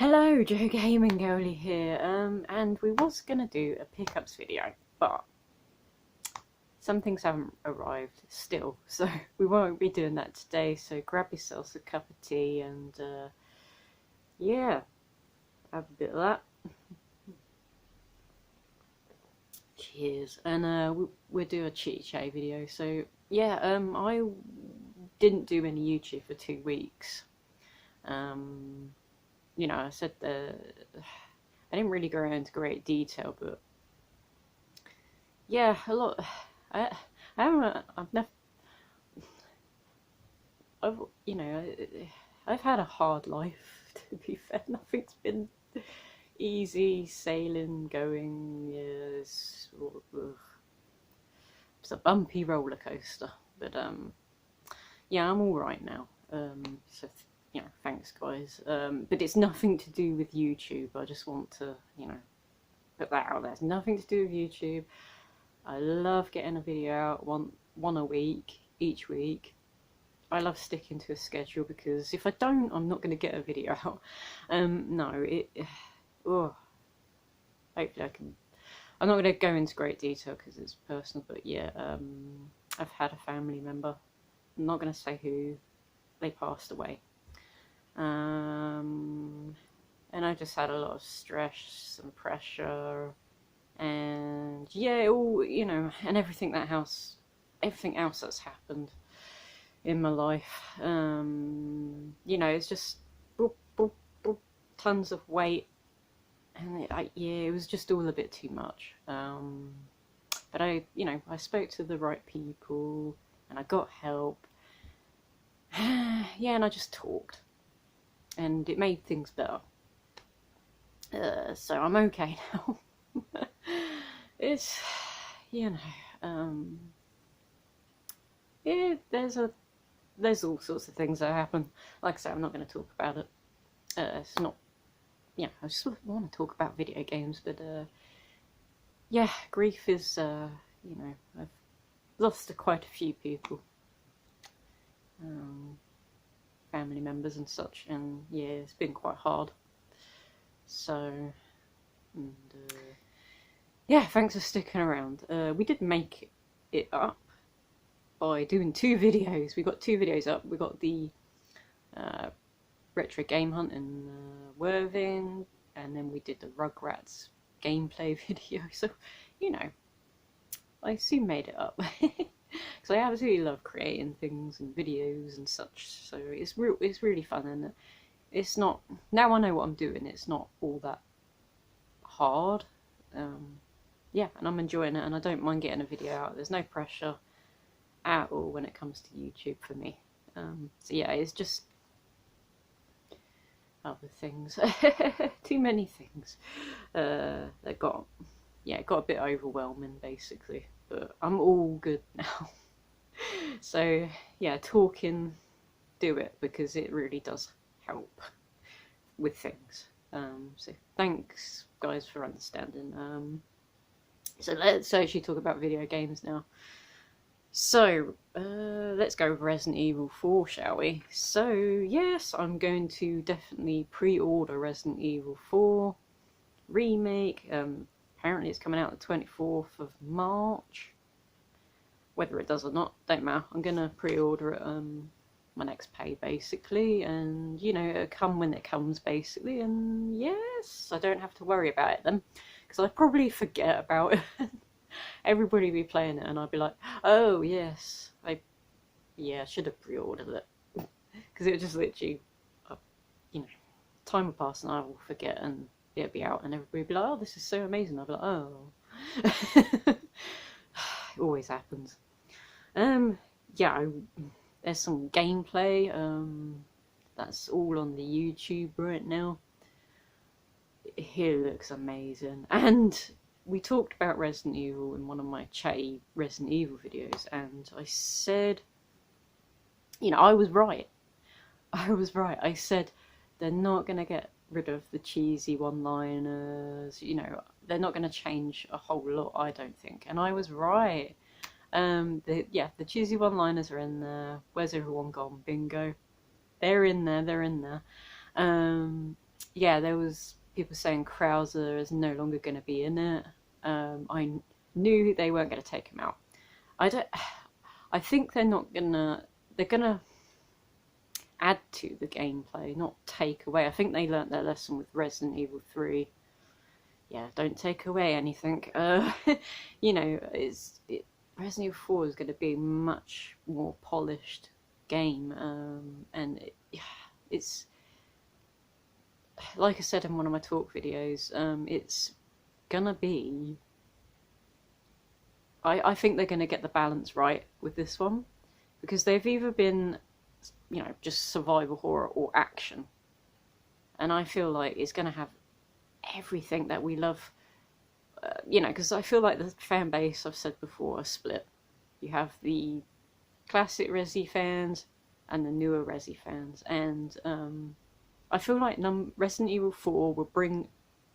Hello, Joe Gaming Girlie here, and we was gonna do a pickups video, but some things haven't arrived still, so we won't be doing that today, so grab yourselves a cup of tea and, yeah, have a bit of that. Cheers. And, we'll do a chitty chatty video, so, yeah, I didn't do any YouTube for 2 weeks. You know, I said I didn't really go into great detail, but yeah, a lot. I haven't. I've never. You know, I've had a hard life. To be fair, nothing's been easy sailing, going. Yes, it's a bumpy roller coaster, but yeah, I'm all right now. So you know, thanks guys. But it's nothing to do with YouTube. I just want to, you know, put that out there. It's nothing to do with YouTube. I love getting a video out one a week, each week. I love sticking to a schedule because if I don't, I'm not going to get a video out. No, oh, hopefully I can. I'm not going to go into great detail because it's personal, but yeah, I've had a family member. I'm not going to say who. They passed away. And I just had a lot of stress and pressure, and yeah, all, you know, and everything else that's happened in my life. You know, it's just boop, boop, boop, tons of weight, and yeah, it was just all a bit too much. But you know, I spoke to the right people, and I got help. Yeah, and I just talked, and it made things better. So I'm okay now. It's, you know, yeah, there's all sorts of things that happen. Like I say, I'm not going to talk about it. It's not, yeah, I just want to talk about video games, but yeah, grief is, you know, I've lost quite a few people. Family members and such, and yeah, it's been quite hard. So, and yeah, thanks for sticking around. We did make it up by doing 2 videos. We got 2 videos up. We got the retro game hunt in Worthing, and then we did the Rugrats gameplay video. So, you know, I soon made it up. Because I absolutely love creating things and videos and such, so it's really fun, and it's not, now I know what I'm doing, it's not all that hard. Yeah, and I'm enjoying it, and I don't mind getting a video out. There's no pressure at all when it comes to YouTube for me. So yeah, it's just other things, too many things that got a bit overwhelming basically, but I'm all good now. So yeah, talking, do it, because it really does help with things. So thanks guys for understanding. So let's actually talk about video games now. So let's go with Resident Evil 4, shall we? So yes, I'm going to definitely pre-order Resident Evil 4 Remake. Apparently it's coming out the 24th of March. Whether it does or not, don't matter. I'm gonna pre-order it my next pay basically, and you know, it'll come when it comes basically, and yes, I don't have to worry about it then, because I probably forget about it. Everybody be playing it and I'd be like, oh yes, I should have pre-ordered it, because it would just literally, you know, time will pass and I will forget, and it'll be out and everybody be like, oh, this is so amazing. I'll be like, oh. It always happens. Yeah, there's some gameplay. That's all on the YouTube right now. It looks amazing. And we talked about Resident Evil in one of my chatty Resident Evil videos, and I said, you know, I was right. I said they're not going to get rid of the cheesy one-liners, you know, they're not going to change a whole lot, I don't think, and I was right. The cheesy one-liners are in there. Where's everyone gone? Bingo. They're in there. yeah, there was people saying Krauser is no longer going to be in it. I knew they weren't going to take him out. I don't. I think they're not gonna. They're gonna add to the gameplay, not take away. I think they learnt their lesson with Resident Evil 3. Yeah, don't take away anything. You know, Resident Evil 4 is going to be a much more polished game, and it's like I said in one of my talk videos. It's gonna be. I think they're going to get the balance right with this one, because they've either been, you know, just survival horror or action, and I feel like it's going to have everything that we love. You know, because I feel like the fan base, I've said before, are split. You have the classic Resi fans and the newer Resi fans, and I feel like Resident Evil 4 will bring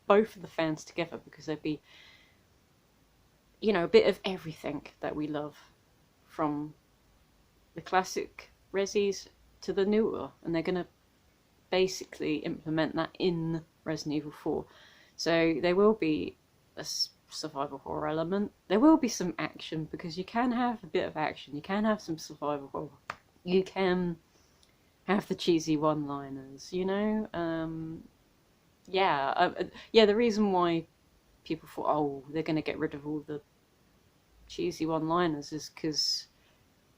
both of the fans together, because there'd be, you know, a bit of everything that we love, from the classic Resis to the newer, and they're going to basically implement that in Resident Evil 4. So there will be a survival horror element. There will be some action, because you can have a bit of action. You can have some survival horror. You can have the cheesy one-liners, you know? Yeah, the reason why people thought, oh, they're going to get rid of all the cheesy one-liners is because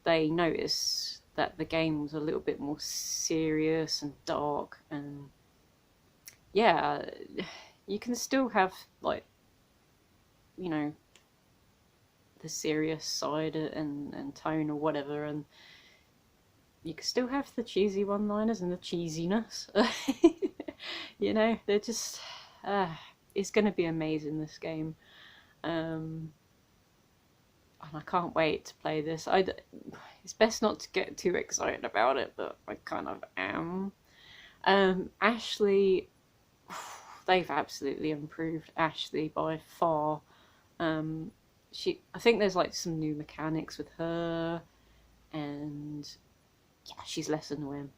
they noticed that the game was a little bit more serious and dark, and yeah, you can still have, like, you know, the serious side and tone or whatever, and you can still have the cheesy one-liners and the cheesiness. You know, they're just it's going to be amazing, this game, and I can't wait to play this. It's best not to get too excited about it, but I kind of am. Ashley, they've absolutely improved Ashley by far. I think there's like some new mechanics with her, and yeah, she's less annoying,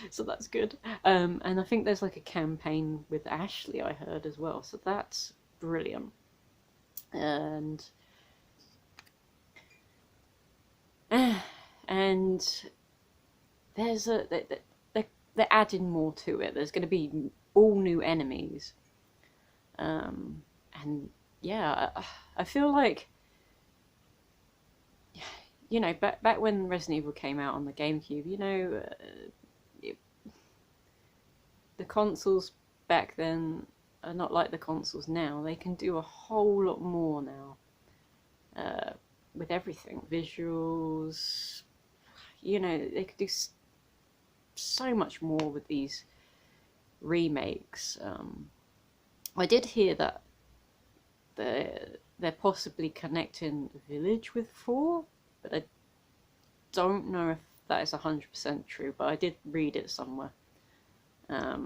so that's good. And I think there's like a campaign with Ashley, I heard, as well, so that's brilliant. And there's they're adding more to it. There's going to be all new enemies, and yeah, I feel like, you know, back when Resident Evil came out on the GameCube, you know, the consoles back then are not like the consoles now. They can do a whole lot more now, with everything, visuals. You know, they could do so much more with these remakes. I did hear that they're possibly connecting Village with 4, but I don't know if that is 100% true, but I did read it somewhere. I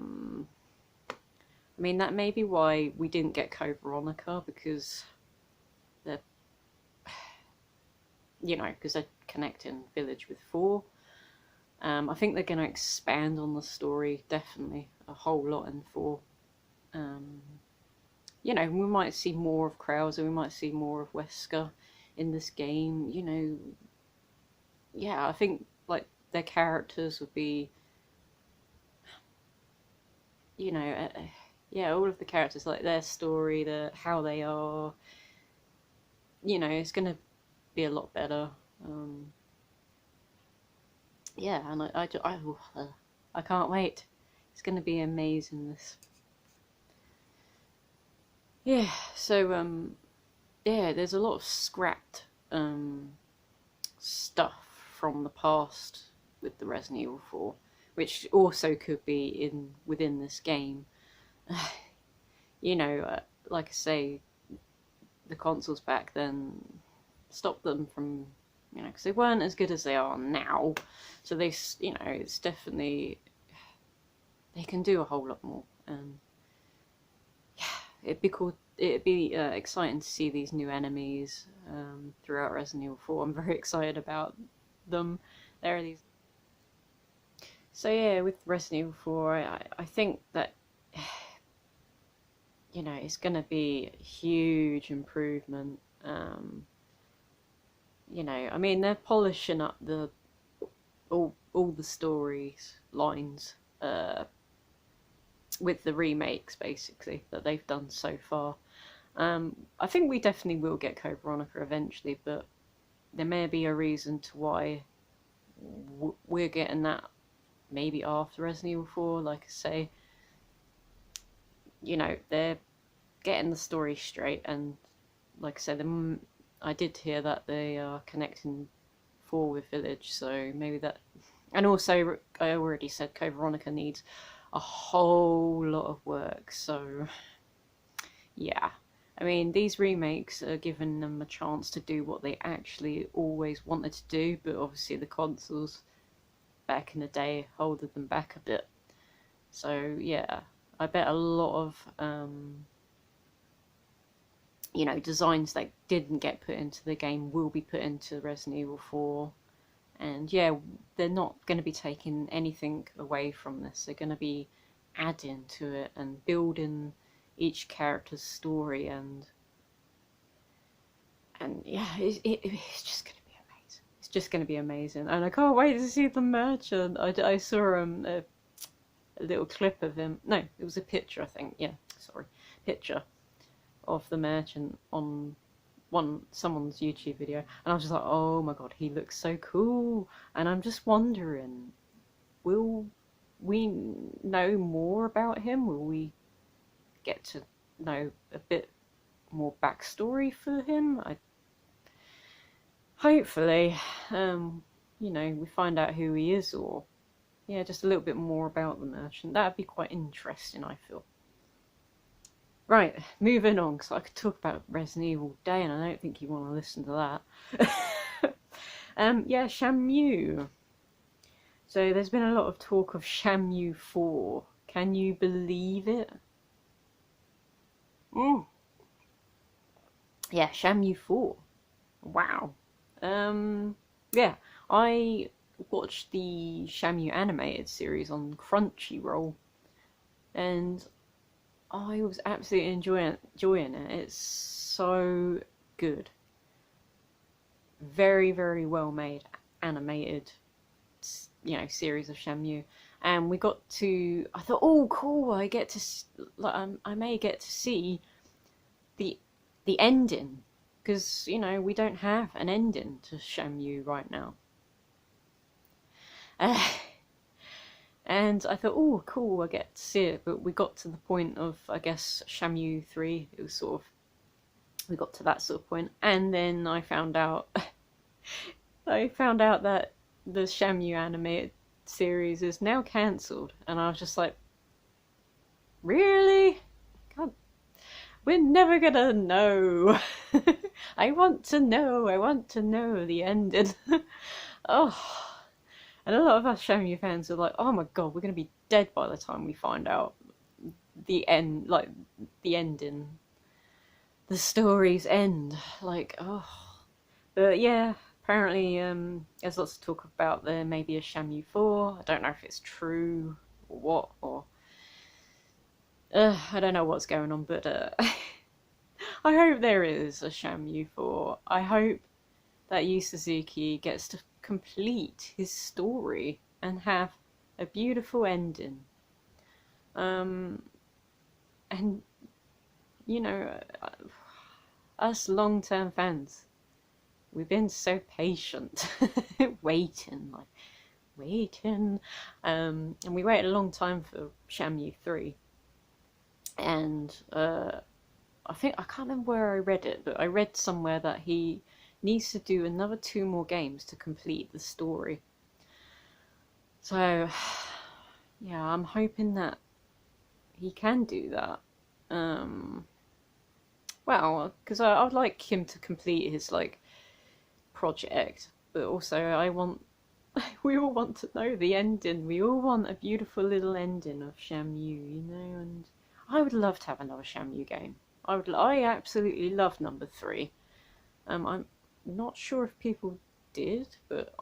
mean, that may be why we didn't get Code Veronica, because they're, you know, because they're connecting Village with 4. I think they're going to expand on the story, definitely, a whole lot in 4. You know, we might see more of Krauser, we might see more of Wesker in this game, you know. Yeah, I think, like, their characters would be, you know, yeah, all of the characters, like, their story, how they are, you know, it's going to be a lot better. Yeah, and I can't wait. It's going to be amazing, this. Yeah, so, yeah, there's a lot of scrapped stuff from the past with the Resident Evil 4, which also could be within this game. You know, like I say, the consoles back then stopped them from, you know, because they weren't as good as they are now. So they, you know, it's definitely, they can do a whole lot more, and yeah, it'd be cool. It'd be exciting to see these new enemies throughout Resident Evil 4. I'm very excited about them. There are these. So yeah, with Resident Evil 4, I think that, you know, it's going to be a huge improvement. You know, I mean, they're polishing up the all the stories lines with the remakes basically that they've done so far. I think we definitely will get Code Veronica eventually, but there may be a reason to why we're getting that maybe after Resident Evil 4. Like I say, you know, they're getting the story straight, and like I said, I did hear that they are connecting 4 with Village, so maybe that. And also, I already said Code Veronica needs a whole lot of work, so yeah. I mean, these remakes are giving them a chance to do what they actually always wanted to do, but obviously the consoles back in the day holded them back a bit. So yeah, I bet a lot of you know, designs that didn't get put into the game will be put into Resident Evil 4. And yeah, they're not going to be taking anything away from this. They're going to be adding to it and building each character's story, and yeah, it's just going to be amazing. It's just going to be amazing, and I can't wait to see the merchant. I saw a little clip of him. No, it was a picture, I think. Yeah, sorry, picture of the merchant on someone's YouTube video, and I was just like, oh my god, he looks so cool. And I'm just wondering, will we know more about him? Will we get to know a bit more backstory for him? Hopefully, you know, we find out who he is, or yeah, just a little bit more about the merchant. That'd be quite interesting, I feel. Right, moving on, because I could talk about Resident Evil all day, and I don't think you want to listen to that. Yeah, Shenmue. So there's been a lot of talk of Shenmue 4. Can you believe it? Yeah, Shenmue 4. Wow. Yeah, I watched the Shenmue animated series on Crunchyroll, and I was absolutely enjoying it. It's so good. Very, very well made animated, you know, series of Shenmue. And we got to, I thought, oh cool, I get to, like, I may get to see the ending, because, you know, we don't have an ending to Shenmue right now. And I thought, oh cool, I get to see it. But we got to the point of, I guess, Shenmue 3. It was sort of, we got to that sort of point, and then I found out that the Shenmue animated series is now cancelled, and I was just like, really? God, we're never gonna know. I want to know the ending. Oh, and a lot of us Shenmue fans are like, oh my god, we're gonna be dead by the time we find out the end, like the ending, the story's end. Like, oh. But yeah, apparently there's lots of talk about there may be a Shenmue 4. I don't know if it's true or what, or I don't know what's going on, but I hope there is a Shenmue 4. I hope that Yu Suzuki gets to complete his story and have a beautiful ending. And you know, us long-term fans, we've been so patient, waiting, and we waited a long time for Shenmue 3, and I can't remember where I read it, but I read somewhere that he needs to do another 2 more games to complete the story. So yeah, I'm hoping that he can do that. Well, because I'd like him to complete his project, but also we all want to know the ending. We all want a beautiful little ending of Shenmue, you know. And I would love to have another Shenmue game. I absolutely love number 3. I'm not sure if people did, but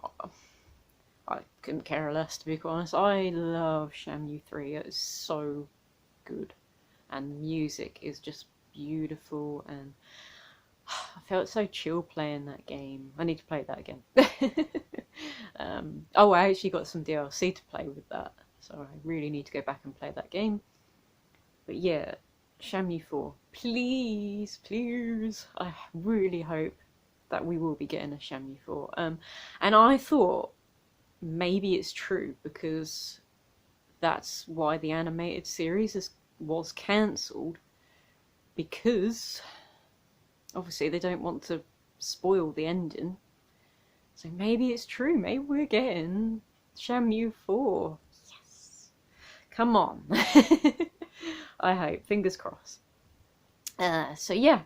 I couldn't care less, to be quite honest. I love Shenmue 3. It is so good, and the music is just beautiful, and I felt so chill playing that game. I need to play that again. Oh, I actually got some DLC to play with that, so I really need to go back and play that game. But yeah, Shenmue 4, please, please. I really hope that we will be getting a Shenmue 4. And I thought maybe it's true, because that's why the animated series was cancelled, because obviously they don't want to spoil the ending. So maybe it's true. Maybe we're getting Shenmue 4. Yes. Come on. I hope. Fingers crossed. So yeah.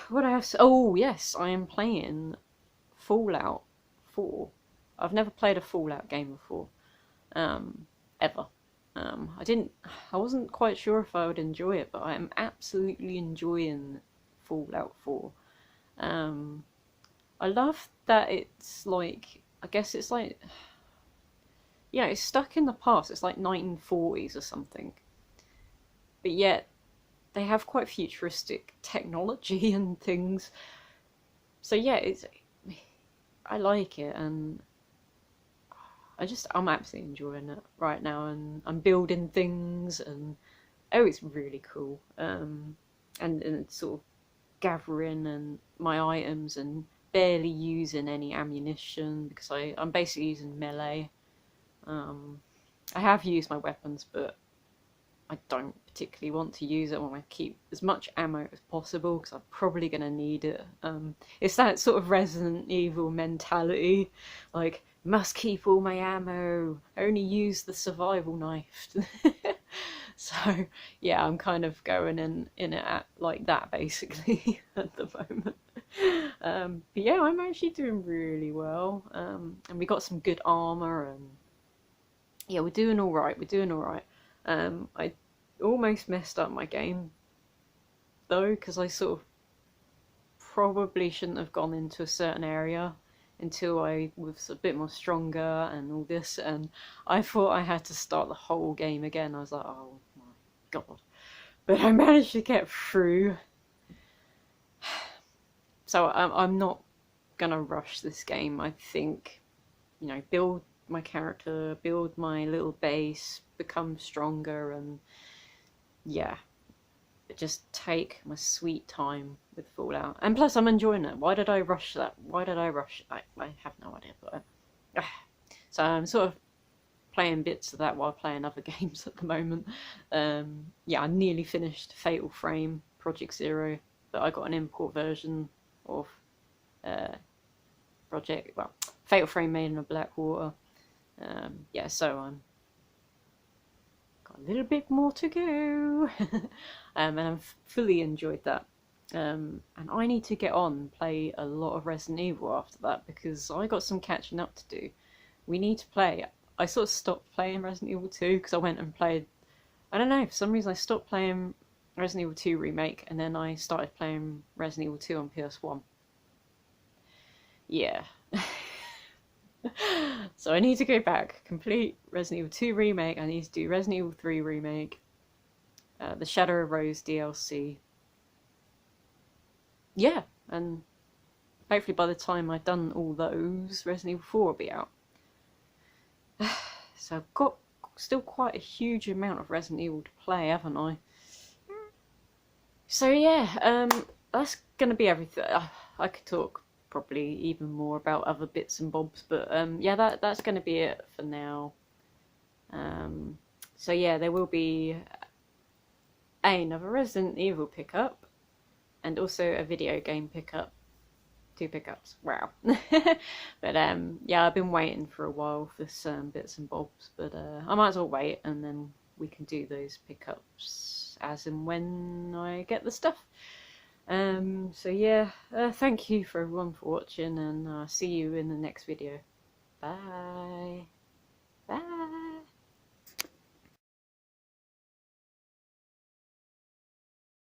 What else? Oh yes, I am playing Fallout 4. I've never played a Fallout game before. Ever. I wasn't quite sure if I would enjoy it, but I am absolutely enjoying Fallout 4. I love that it's like, I guess it's like, yeah, it's stuck in the past. It's like 1940s or something. But yet, they have quite futuristic technology and things. So yeah, I like it, and I'm absolutely enjoying it right now, and I'm building things, and oh, it's really cool. And it's sort of gathering and my items and barely using any ammunition, because I'm basically using melee. I have used my weapons, but I don't particularly want to use it. I want to keep as much ammo as possible, because I'm probably going to need it. It's that sort of Resident Evil mentality, like, must keep all my ammo, only use the survival knife. So yeah, I'm kind of going in it at like that basically at the moment. But yeah, I'm actually doing really well, and we got some good armor, and yeah, we're doing all right. I almost messed up my game though, because I sort of probably shouldn't have gone into a certain area until I was a bit more stronger and all this, and I thought I had to start the whole game again. I was like, oh my god. But I managed to get through. So I'm not gonna rush this game. I think, build my character, build my little base, become stronger, and yeah, just take my sweet time with Fallout. And plus, I'm enjoying it. Why did I rush that? I have no idea. But so I'm sort of playing bits of that while playing other games at the moment. Yeah, I nearly finished Fatal Frame Project Zero, but I got an import version of Fatal Frame Made in Blackwater. Yeah, so I'm got a little bit more to go. And I've fully enjoyed that. And I need to get on and play a lot of Resident Evil after that, because I got some catching up to do. We need to play. I sort of stopped playing Resident Evil 2 because I went and played, I don't know, for some reason I stopped playing Resident Evil 2 Remake, and then I started playing Resident Evil 2 on PS1. Yeah. So I need to go back, complete Resident Evil 2 Remake. I need to do Resident Evil 3 Remake, the Shadow of Rose DLC. Yeah, and hopefully by the time I've done all those, Resident Evil 4 will be out. So I've got still quite a huge amount of Resident Evil to play, haven't I? So yeah, that's gonna be everything. I could talk probably even more about other bits and bobs, but yeah, that's gonna be it for now. So yeah, there will be another Resident Evil pickup, and also a video game pickup. 2 pickups. Wow. But yeah, I've been waiting for a while for some bits and bobs, but I might as well wait, and then we can do those pickups as and when I get the stuff. So yeah, thank you for everyone for watching, and see you in the next video. Bye. Bye.